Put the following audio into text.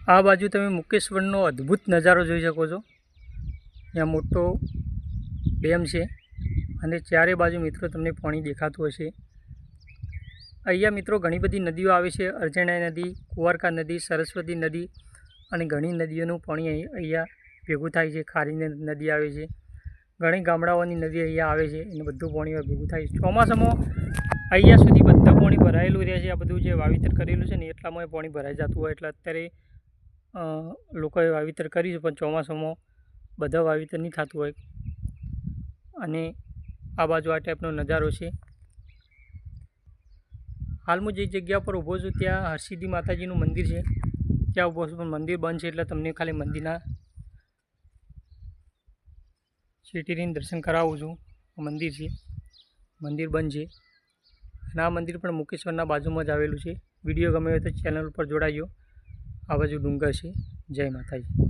આ બાજુ તમે મુકેશ્વરનો અદ્ભુત નજારો જોઈ શકો છો। ત્યાં મોટો ડેમ છે અને ચારે બાજુ મિત્રો તમને પાણી દેખાતું હશે। અહીંયા મિત્રો ઘણી બધી નદીઓ આવે છે। અરજણાઈ નદી, કુંવારકા નદી, સરસ્વતી નદી અને ઘણી નદીઓનું પાણી અહીંયા ભેગું થાય છે। ખારી નદી આવે છે, ઘણી ગામડાઓની નદી અહીંયા આવે છે અને બધું પાણી ભેગું થાય છે। ચોમાસામાં અહીંયા સુધી બધા પાણી ભરાયેલું રહે છે। આ બધું જે વાવેતર કરેલું છે ને એટલામાં પાણી ભરાઈ જતું હોય એટલે અત્યારે લોકોએ વાવેતર કર્યું છે, પણ ચોમાસામાં બધા વાવેતર નહીં થતું હોય। અને આ બાજુ આ ટાઈપનો નજારો છે। હાલ હું જે જગ્યા પર ઊભો છું ત્યાં હરસિદ્ધિ માતાજીનું મંદિર છે, ત્યાં ઊભો છું, પણ મંદિર બંધ છે એટલે તમને ખાલી મંદિરના શેટીરીને દર્શન કરાવું છું। મંદિર છે, મંદિર બંધ છે અને આ મંદિર પણ મુકેશ્વરના બાજુમાં જ આવેલું છે। વિડીયો ગમે હોય તો ચેનલ ઉપર જોડાજો। આ બાજુ ડુંગર છે। જય માતાજી।